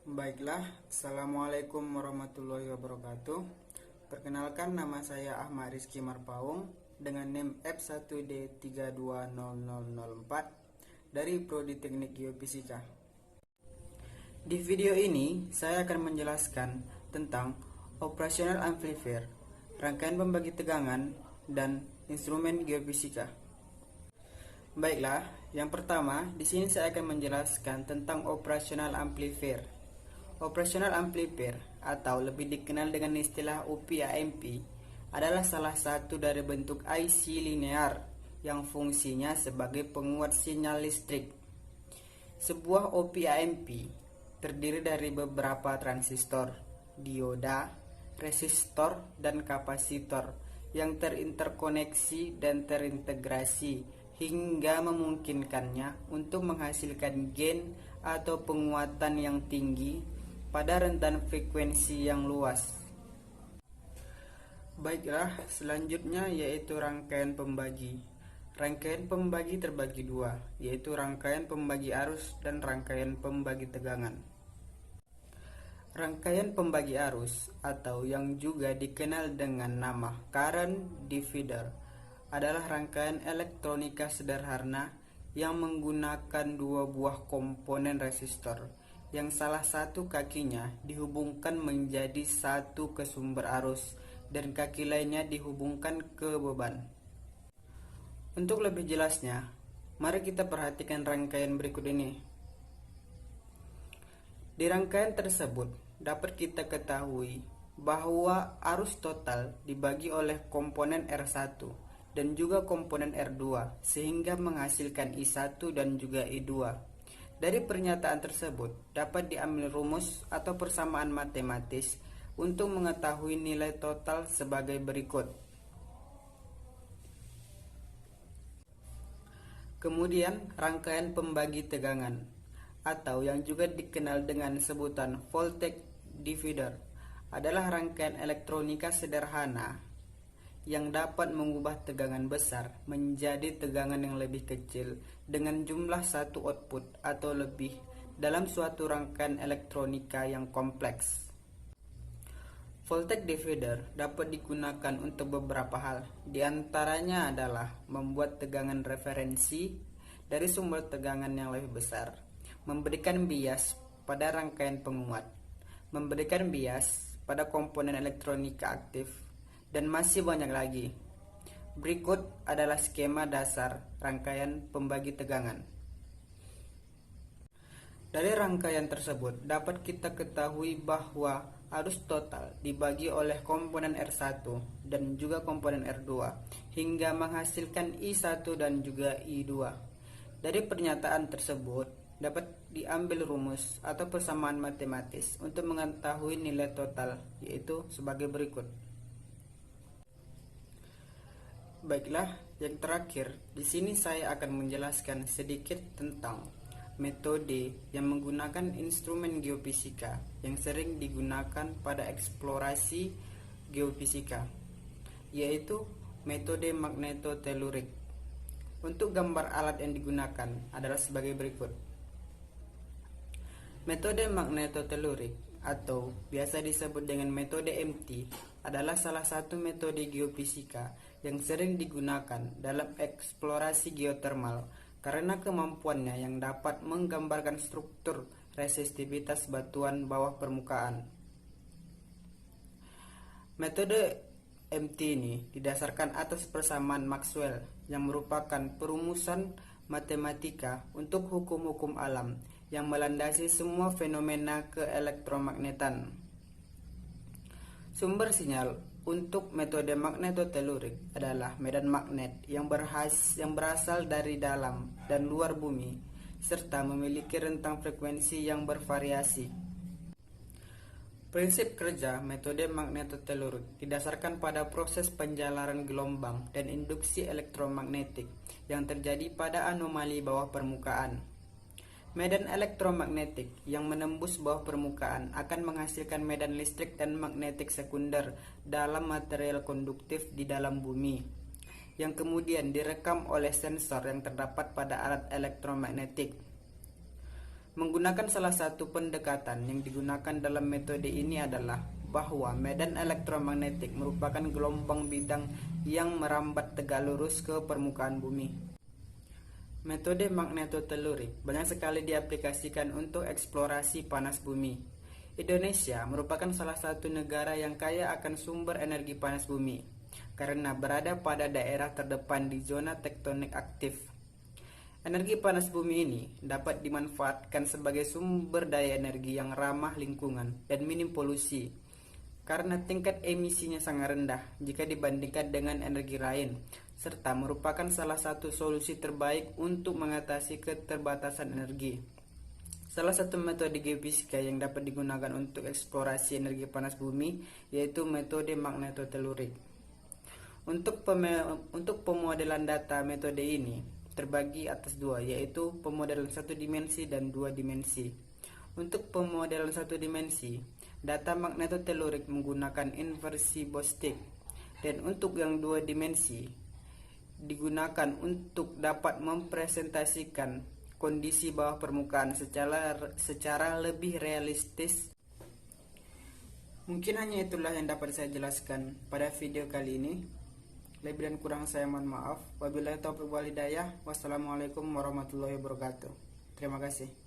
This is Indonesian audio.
Baiklah, Assalamualaikum warahmatullahi wabarakatuh. Perkenalkan, nama saya Ahmad Rizky Marpaung dengan NIM F1D320004 dari Prodi Teknik Geofisika. Di video ini, saya akan menjelaskan tentang operasional amplifier, rangkaian pembagi tegangan, dan instrumen geofisika. Baiklah, yang pertama, di sini saya akan menjelaskan tentang operasional amplifier. Operational amplifier atau lebih dikenal dengan istilah OP-AMP adalah salah satu dari bentuk IC linear yang fungsinya sebagai penguat sinyal listrik. Sebuah OP-AMP terdiri dari beberapa transistor, dioda, resistor, dan kapasitor yang terinterkoneksi dan terintegrasi hingga memungkinkannya untuk menghasilkan gain atau penguatan yang tinggi pada rentan frekuensi yang luas. Baiklah, selanjutnya yaitu rangkaian pembagi. Rangkaian pembagi terbagi dua, yaitu rangkaian pembagi arus dan rangkaian pembagi tegangan. Rangkaian pembagi arus atau yang juga dikenal dengan nama current divider adalah rangkaian elektronika sederhana yang menggunakan dua buah komponen resistor yang salah satu kakinya dihubungkan menjadi satu ke sumber arus dan kaki lainnya dihubungkan ke beban. Untuk lebih jelasnya, mari kita perhatikan rangkaian berikut ini. Di rangkaian tersebut dapat kita ketahui bahwa arus total dibagi oleh komponen R1 dan juga komponen R2 sehingga menghasilkan I1 dan juga I2. Dari pernyataan tersebut dapat diambil rumus atau persamaan matematis untuk mengetahui nilai total sebagai berikut. Kemudian rangkaian pembagi tegangan atau yang juga dikenal dengan sebutan voltage divider adalah rangkaian elektronika sederhana yang dapat mengubah tegangan besar menjadi tegangan yang lebih kecil dengan jumlah satu output atau lebih dalam suatu rangkaian elektronika yang kompleks. Voltage divider dapat digunakan untuk beberapa hal, di antaranya adalah membuat tegangan referensi dari sumber tegangan yang lebih besar, memberikan bias pada rangkaian penguat, memberikan bias pada komponen elektronika aktif, dan masih banyak lagi. Berikut adalah skema dasar rangkaian pembagi tegangan. Dari rangkaian tersebut dapat kita ketahui bahwa arus total dibagi oleh komponen R1 dan juga komponen R2 hingga menghasilkan I1 dan juga I2. Dari pernyataan tersebut dapat diambil rumus atau persamaan matematis untuk mengetahui nilai total, yaitu sebagai berikut. Baiklah, yang terakhir, di sini saya akan menjelaskan sedikit tentang metode yang menggunakan instrumen geofisika yang sering digunakan pada eksplorasi geofisika, yaitu metode magnetotelurik. Untuk gambar alat yang digunakan adalah sebagai berikut. Metode magnetotelurik atau biasa disebut dengan metode MT adalah salah satu metode geofisika yang sering digunakan dalam eksplorasi geotermal karena kemampuannya yang dapat menggambarkan struktur resistivitas batuan bawah permukaan. Metode MT ini didasarkan atas persamaan Maxwell yang merupakan perumusan matematika untuk hukum-hukum alam yang melandasi semua fenomena keelektromagnetan. Sumber sinyal untuk metode magnetotelurik adalah medan magnet yang berasal dari dalam dan luar bumi serta memiliki rentang frekuensi yang bervariasi. Prinsip kerja metode magnetotelurik didasarkan pada proses penjalaran gelombang dan induksi elektromagnetik yang terjadi pada anomali bawah permukaan. Medan elektromagnetik yang menembus bawah permukaan akan menghasilkan medan listrik dan magnetik sekunder dalam material konduktif di dalam bumi, yang kemudian direkam oleh sensor yang terdapat pada alat elektromagnetik. Menggunakan salah satu pendekatan yang digunakan dalam metode ini adalah bahwa medan elektromagnetik merupakan gelombang bidang yang merambat tegak lurus ke permukaan bumi. Metode magnetotelurik banyak sekali diaplikasikan untuk eksplorasi panas bumi. Indonesia merupakan salah satu negara yang kaya akan sumber energi panas bumi karena berada pada daerah terdepan di zona tektonik aktif. Energi panas bumi ini dapat dimanfaatkan sebagai sumber daya energi yang ramah lingkungan dan minim polusi karena tingkat emisinya sangat rendah jika dibandingkan dengan energi lain, serta merupakan salah satu solusi terbaik untuk mengatasi keterbatasan energi. Salah satu metode geofisika yang dapat digunakan untuk eksplorasi energi panas bumi yaitu metode magnetotelurik. Untuk pemodelan data, metode ini terbagi atas dua, yaitu pemodelan satu dimensi dan dua dimensi. Untuk pemodelan satu dimensi, data magnetotelurik menggunakan inversi Bostik, dan untuk yang dua dimensi digunakan untuk dapat mempresentasikan kondisi bawah permukaan secara lebih realistis. Mungkin hanya itulah yang dapat saya jelaskan pada video kali ini. Lebih dan kurang saya mohon maaf. Wabillahi taufiq wal hidayah. Wassalamualaikum warahmatullahi wabarakatuh. Terima kasih.